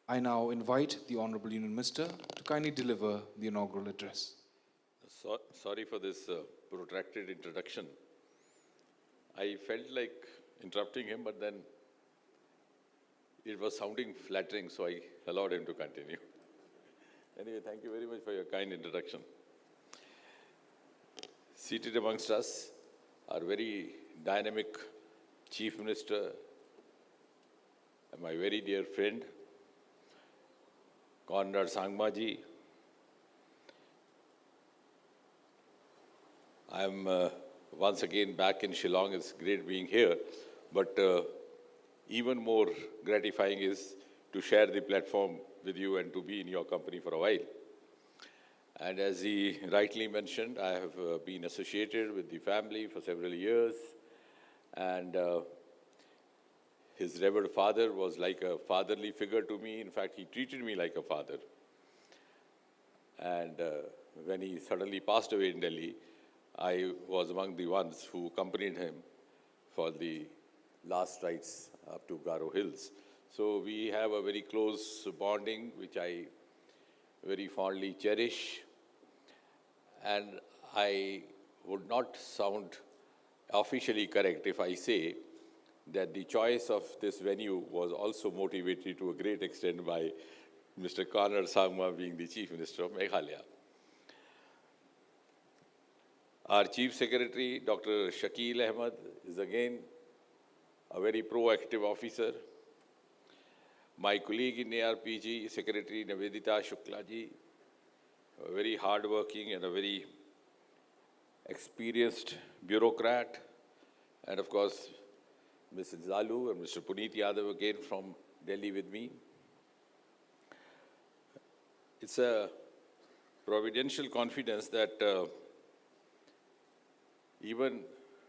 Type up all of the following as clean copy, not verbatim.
I now invite the Honorable Union Minister to kindly deliver the inaugural address. Sorry for this protracted introduction. I felt like interrupting him, but then it was sounding flattering, so I allowed him to continue. Anyway, thank you very much for your kind introduction. Seated amongst us, our very dynamic Chief Minister, and my very dear friend, Conrad Sangma ji. I am once again back in Shillong. It's great being here, but even more gratifying is to share the platform with you and to be in your company for a while. And as he rightly mentioned, I have been associated with the family for several years, and his revered father was like a fatherly figure to me. In fact, he treated me like a father. And when he suddenly passed away in Delhi, I was among the ones who accompanied him for the last rites up to Garo Hills. So we have a very close bonding, which I very fondly cherish. And I would not sound officially correct if I say that the choice of this venue was also motivated to a great extent by Mr. Conrad Sangma being the Chief Minister of Meghalaya. Our Chief Secretary, Dr. Shakeel Ahmed, is again a very proactive officer. My colleague in ARPG, Secretary Nivedita Shukla ji, a very hardworking and a very experienced bureaucrat. And of course, Mrs. Zalu and Mr. Puneet Yadav again from Delhi with me. It's a providential confidence that even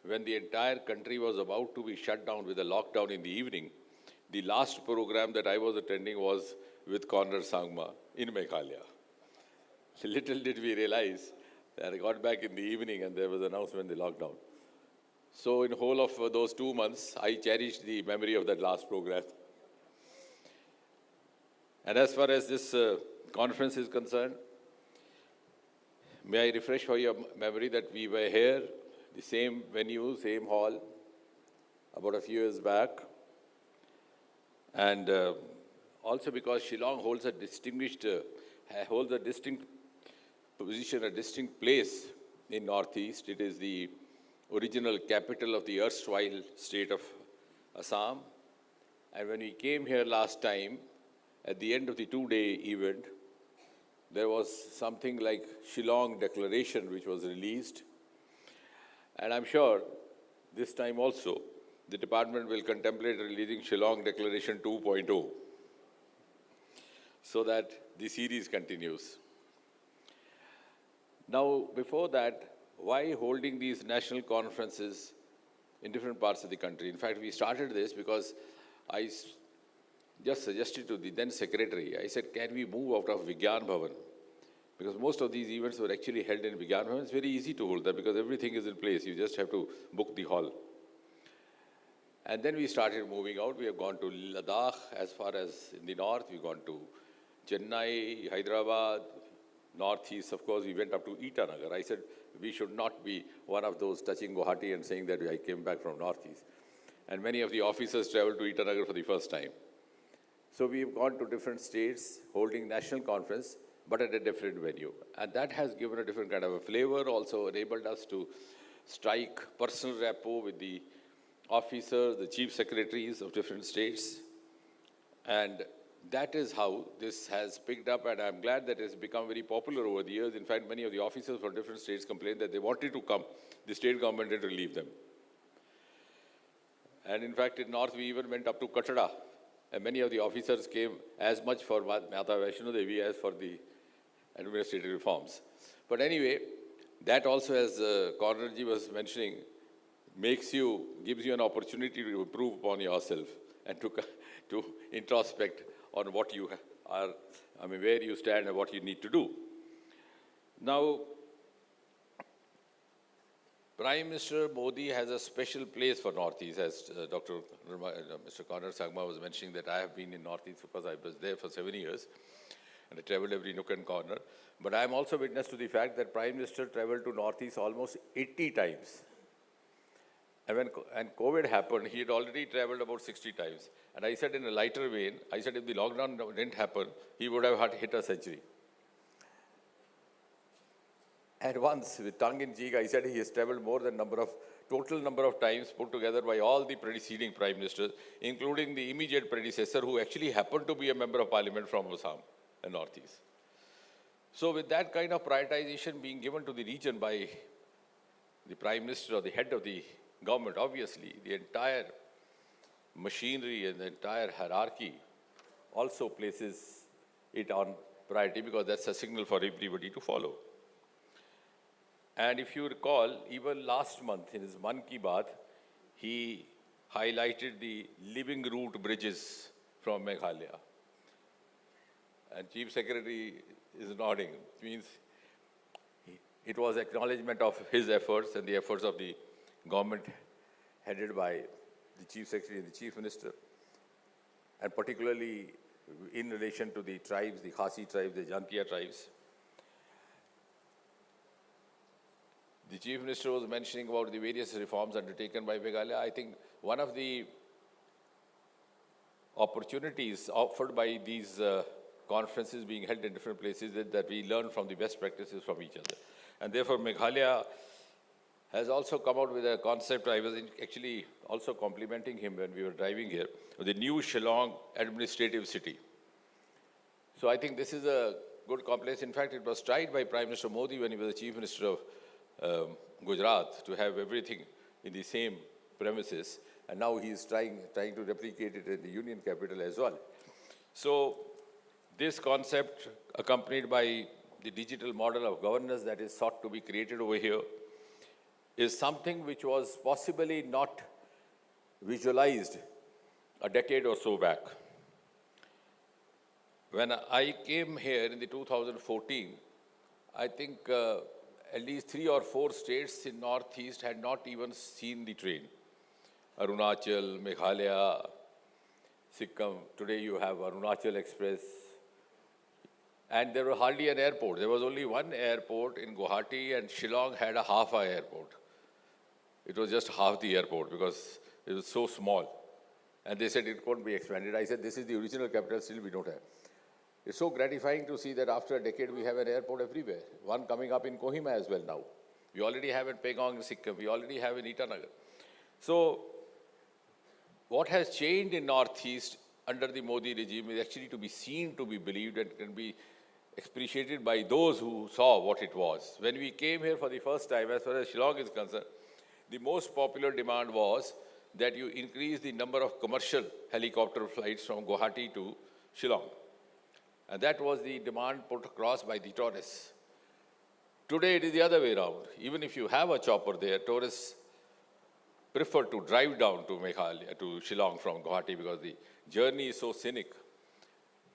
when the entire country was about to be shut down with a lockdown in the evening, the last program that I was attending was with Conrad Sangma in Meghalaya. Little did we realize that I got back in the evening and there was an announcement of the lockdown. So in the whole of those 2 months, I cherished the memory of that last program. And as far as this conference is concerned, may I refresh for your memory that we were here, the same venue, same hall, about a few years back. And also because Shillong holds a distinct position, a distinct place in Northeast. It is the original capital of the erstwhile state of Assam. And when we came here last time, at the end of the 2-day event, there was something like Shillong Declaration which was released. And I'm sure this time also, the department will contemplate releasing Shillong Declaration 2.0 so that the series continues. Now, before that, why holding these national conferences in different parts of the country? In fact, we started this because I just suggested to the then secretary, I said, can we move out of Vigyan Bhavan? Because most of these events were actually held in Vigyan Bhavan. It's very easy to hold that because everything is in place. You just have to book the hall. And then we started moving out. We have gone to Ladakh as far as in the north. We've gone to Chennai, Hyderabad, northeast. Of course, we went up to Itanagar. I said, we should not be one of those touching Guwahati and saying that I came back from northeast. And many of the officers traveled to Itanagar for the first time. So we've gone to different states holding national conference, but at a different venue. And that has given a different kind of a flavor, also enabled us to strike personal rapport with the officers, the chief secretaries of different states. And that is how this has picked up, and I'm glad that it's become very popular over the years. In fact, many of the officers from different states complained that they wanted to come. The state government didn't relieve them. And in fact, in north, we even went up to Katada. And many of the officers came as much for Mata Vaishno Devi as for the administrative reforms. But anyway, that also, as Conrad ji was mentioning, gives you an opportunity to improve upon yourself and to introspect on what you are, where you stand and what you need to do. Now, Prime Minister Modi has a special place for Northeast, as Mr. Conrad Sangma was mentioning that I have been in Northeast because I was there for 7 years and I traveled every nook and corner. But I am also witness to the fact that Prime Minister traveled to Northeast almost 80 times. And when COVID happened, he had already traveled about 60 times. And I said in a lighter vein, I said if the lockdown didn't happen, he would have hit a century. And once, with tongue in cheek, I said he has traveled more than total number of times put together by all the preceding prime ministers, including the immediate predecessor, who actually happened to be a member of parliament from Assam and Northeast. So with that kind of prioritization being given to the region by the prime minister or the head of the government, obviously, the entire machinery and the entire hierarchy also places it on priority, because that's a signal for everybody to follow. And if you recall, even last month in his Mann Ki Baat, he highlighted the living root bridges from Meghalaya. And Chief Secretary is nodding. It means it was acknowledgement of his efforts and the efforts of the government headed by the Chief Secretary and the Chief Minister, and particularly in relation to the tribes, the Khasi tribes, the Jantia tribes. The Chief Minister was mentioning about the various reforms undertaken by Meghalaya. I think one of the opportunities offered by these conferences being held in different places is that we learn from the best practices from each other. And therefore, Meghalaya has also come out with a concept. I was actually also complimenting him when we were driving here, the new Shillong administrative city. So I think this is a good complex. In fact, it was tried by Prime Minister Modi when he was the Chief Minister of Gujarat, to have everything in the same premises, and now he is trying to replicate it in the union capital as well. So this concept, accompanied by the digital model of governance that is sought to be created over here, is something which was possibly not visualized a decade or so back. When I came here in the 2014, I think at least 3 or 4 states in Northeast had not even seen the train. Arunachal, Meghalaya, Sikkim. Today you have Arunachal Express. And there was hardly an airport. There was only one airport in Guwahati, and Shillong had a half an airport. It was just half the airport because it was so small. And they said it couldn't be expanded. I said, this is the original capital, still we don't have. It's so gratifying to see that after a decade, we have an airport everywhere. One coming up in Kohima as well now. We already have in Pangong in Sikkim. We already have in Itanagar. So what has changed in Northeast under the Modi regime is actually to be seen, to be believed, and can be appreciated by those who saw what it was. When we came here for the first time, as far as Shillong is concerned, the most popular demand was that you increase the number of commercial helicopter flights from Guwahati to Shillong. And that was the demand put across by the tourists. Today it is the other way around. Even if you have a chopper there, tourists prefer to drive down to Meghalaya, to Shillong from Guwahati, because the journey is so scenic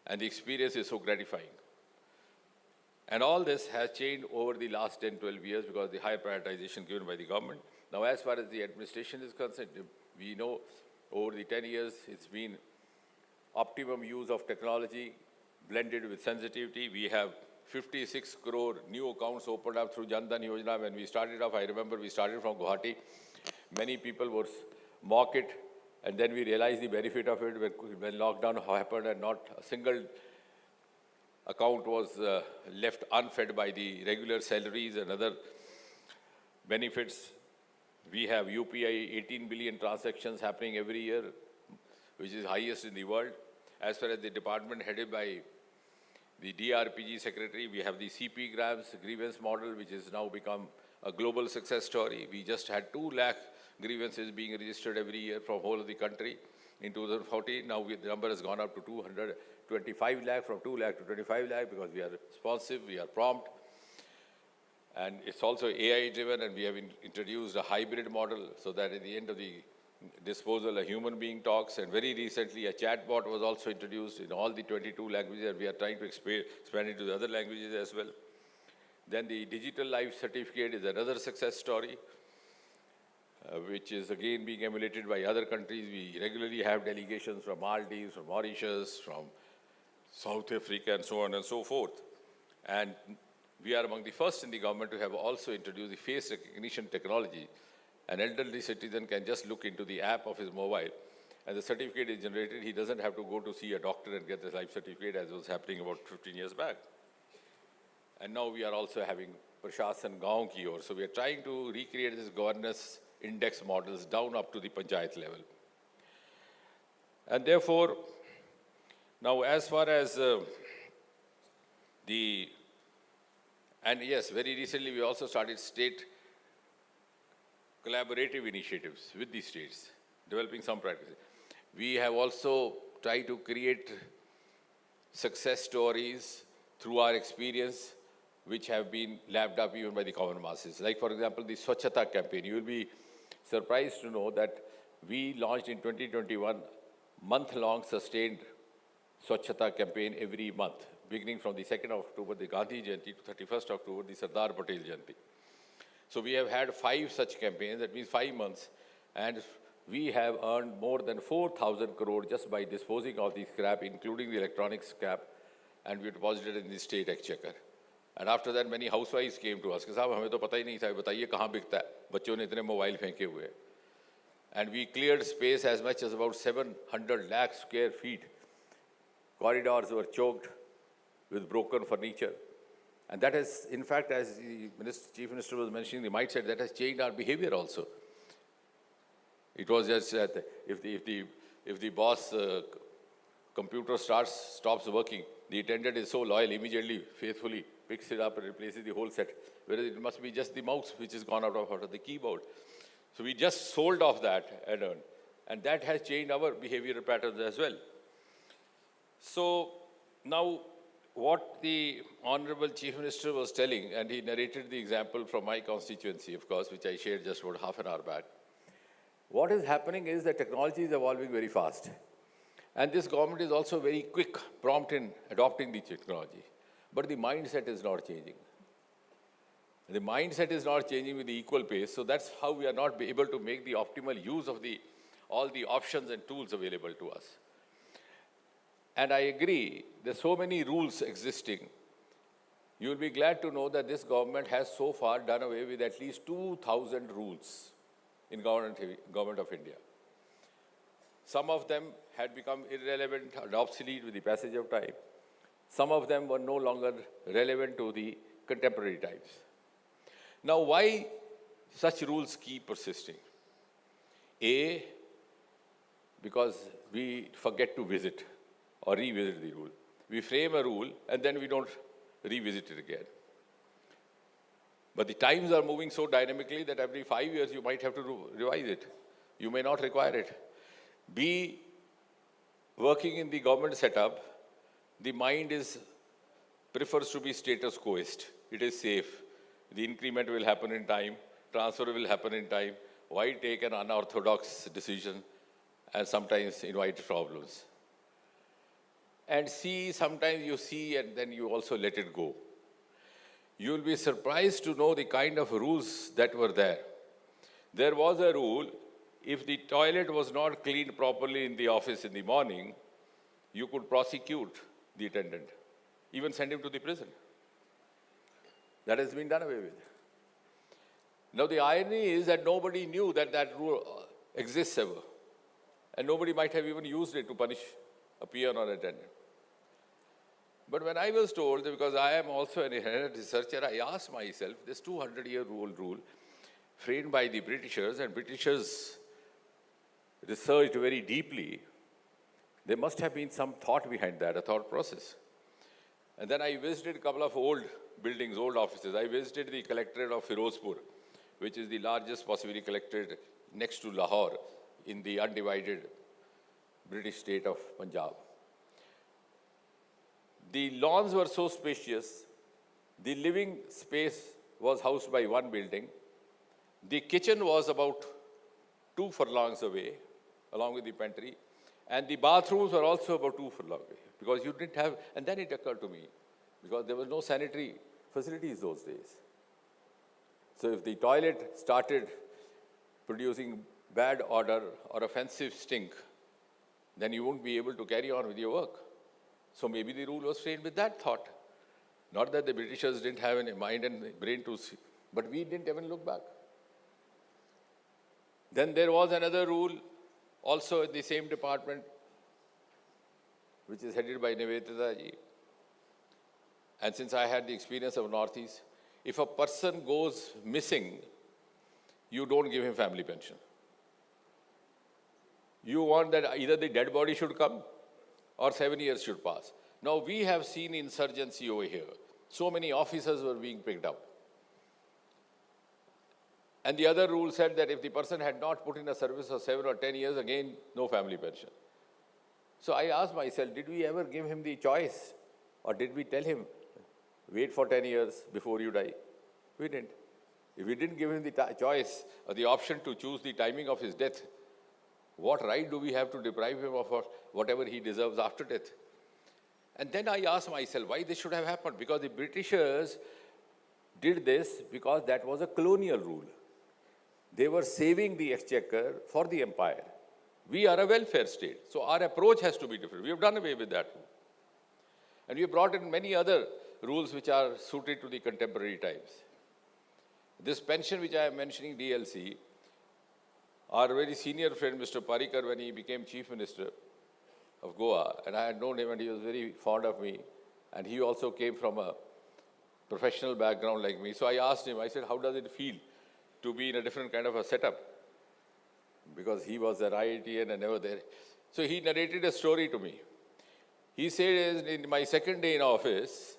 and the experience is so gratifying. And all this has changed over the last 10, 12 years because the high prioritization given by the government. Now, as far as the administration is concerned, we know over the 10 years, it's been optimum use of technology blended with sensitivity. We have 56 crore new accounts opened up through Jan Dhan Yojana. When we started off, I remember we started from Guwahati. Many people would mock it, and then we realized the benefit of it when lockdown happened and not a single account was left unfed by the regular salaries and other benefits. We have UPI, 18 billion transactions happening every year, which is highest in the world. As far as the department headed by the DRPG secretary, we have the CP grams grievance model, which has now become a global success story. We just had 2 lakh grievances being registered every year from whole of the country in 2014. Now the number has gone up to 225 lakh, from 2 lakh to 25 lakh, because we are responsive, we are prompt. And it's also AI driven, and we have introduced a hybrid model so that at the end of the disposal, a human being talks. And very recently, a chatbot was also introduced in all the 22 languages, and we are trying to expand it to the other languages as well. Then the digital life certificate is another success story. which is again being emulated by other countries. We regularly have delegations from Maldives, from Mauritius, from South Africa, and so on and so forth. And we are among the first in the government to have also introduced the face recognition technology. An elderly citizen can just look into the app of his mobile, and the certificate is generated. He doesn't have to go to see a doctor and get the life certificate, as was happening about 15 years back. And now we are also having Prashasan Gaon ki or. So we are trying to recreate this governance index models down up to the panchayat level. And therefore, now as far as and yes, very recently we also started state collaborative initiatives with the states, developing some practices. We have also tried to create success stories through our experience, which have been lapped up even by the common masses. Like, for example, the Swachhata campaign. You will be surprised to know that we launched in 2021 month-long sustained Swachhata campaign every month, beginning from the 2nd of October, the Gandhi Jayanti, to 31st October, the Sardar Patel Jayanti. So we have had 5 such campaigns, that means 5 months, and we have earned more than 4,000 crore just by disposing of the scrap, including the electronic scrap, and we deposited it in the state exchequer. And after that, many housewives came to us, कि साहब हमें तो पता ही नहीं था, बताइए कहाँ बिकता है, बच्चों ने इतने मोबाइल फेंके हुए हैं. And we cleared space as much as about 700 lakh square feet. Corridors were choked with broken furniture. And that has, in fact, as the Chief Minister was mentioning, the mindset that has changed our behavior also. It was just that if the boss computer stops working, the attendant is so loyal, immediately, faithfully picks it up and replaces the whole set. Whereas it must be just the mouse which has gone out of the keyboard. So we just sold off that and earned. And that has changed our behavioral patterns as well. So now what the Honorable Chief Minister was telling, and he narrated the example from my constituency, of course, which I shared just about half an hour back. What is happening is that technology is evolving very fast. And this government is also very quick, prompt in adopting the technology. But the mindset is not changing. The mindset is not changing with the equal pace, so that's how we are not able to make the optimal use of all the options and tools available to us. And I agree, there's so many rules existing. You will be glad to know that this government has so far done away with at least 2,000 rules in government of India. Some of them had become irrelevant and obsolete with the passage of time. Some of them were no longer relevant to the contemporary times. Now, why such rules keep persisting? A, because we forget to visit or revisit the rule. We frame a rule and then we don't revisit it again. But the times are moving so dynamically that every 5 years you might have to revise it. You may not require it. B, working in the government setup, the mind prefers to be status quoist. It is safe. The increment will happen in time. Transfer will happen in time. Why take an unorthodox decision and sometimes invite problems? And C, sometimes you see and then you also let it go. You will be surprised to know the kind of rules that were there. There was a rule, if the toilet was not cleaned properly in the office in the morning, you could prosecute the attendant, even send him to the prison. That has been done away with. Now the irony is that nobody knew that that rule exists ever. And nobody might have even used it to punish a peon or attendant. But when I was told, that because I am also an inherent researcher, I asked myself, this 200-year-old rule framed by the Britishers, and Britishers researched very deeply, there must have been some thought behind that, a thought process. And then I visited a couple of old buildings, old offices. I visited the collectorate of Firozpur, which is the largest possibly collectorate next to Lahore in the undivided British state of Punjab. The lawns were so spacious, the living space was housed by one building. The kitchen was about 2 furlongs away, along with the pantry, and the bathrooms were also about 2 furlongs away, because you didn't have, and then it occurred to me, because there was no sanitary facilities those days. So if the toilet started producing bad odor or offensive stink, then you won't be able to carry on with your work. So maybe the rule was framed with that thought. Not that the Britishers didn't have any mind and brain to see, but we didn't even look back. Then there was another rule, also in the same department, which is headed by Nivedita ji. And since I had the experience of Northeast, if a person goes missing, you don't give him family pension. You want that either the dead body should come or 7 years should pass. Now we have seen insurgency over here. So many officers were being picked up. And the other rule said that if the person had not put in a service for 7 or 10 years, again, no family pension. So I asked myself, did we ever give him the choice? Or did we tell him, wait for 10 years before you die? We didn't. If we didn't give him the choice or the option to choose the timing of his death, what right do we have to deprive him of whatever he deserves after death? And then I asked myself why this should have happened. Because the Britishers did this because that was a colonial rule. They were saving the exchequer for the empire. We are a welfare state, so our approach has to be different. We have done away with that. And we have brought in many other rules which are suited to the contemporary times. This pension which I am mentioning, DLC, our very senior friend, Mr. Parikar, when he became Chief Minister of Goa, and I had known him and he was very fond of me, and he also came from a professional background like me. So I asked him, I said, how does it feel to be in a different kind of a setup? Because he was a IITian and never there. So he narrated a story to me. He said, in my second day in office,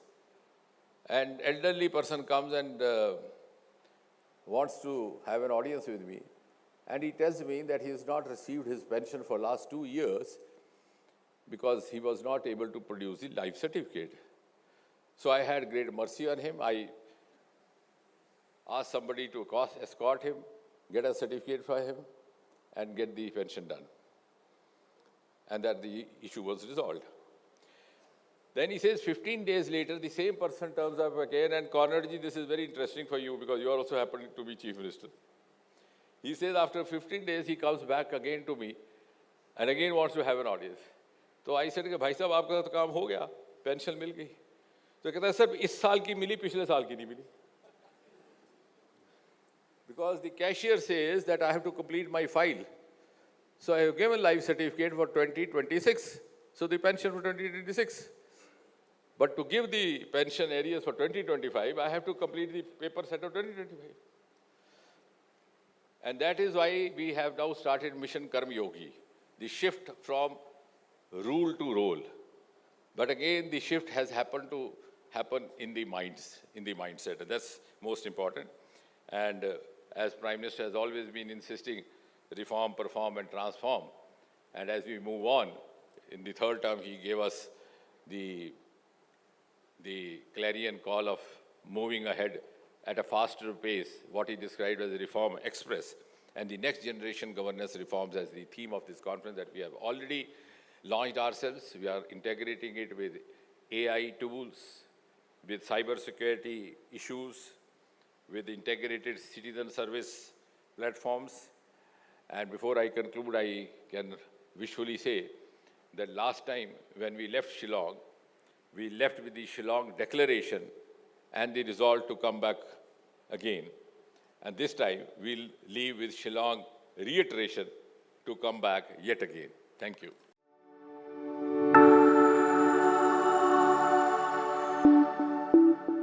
an elderly person comes and wants to have an audience with me. And he tells me that he has not received his pension for last 2 years because he was not able to produce the life certificate. So I had great mercy on him. I asked somebody to escort him, get a certificate for him, and get the pension done. And that the issue was resolved. Then he says, 15 days later, the same person turns up again, and Conradji, this is very interesting for you because you are also happening to be Chief Minister. He says, after 15 days, he comes back again to me and again wants to have an audience. So I said, भाई साहब आपका तो काम हो गया, pension मिल गई. तो कहता है सर इस साल की मिली, पिछले साल की नहीं मिली. Because the cashier says that I have to complete my file. So I have given life certificate for 2026. So the pension for 2026. But to give the pension areas for 2025, I have to complete the paper set of 2025. And that is why we have now started Mission Karma Yogi, the shift from rule to role. But again, the shift has happened in the minds, in the mindset. That's most important. And as Prime Minister has always been insisting, reform, perform, and transform. And as we move on, in the third term, he gave us the clarion call of moving ahead at a faster pace, what he described as a reform express, and the next generation governance reforms as the theme of this conference that we have already launched ourselves. We are integrating it with AI tools, with cybersecurity issues, with integrated citizen service platforms. And before I conclude, I can wishfully say that last time when we left Shillong, we left with the Shillong Declaration and the resolve to come back again. And this time, we'll leave with Shillong reiteration to come back yet again. Thank you.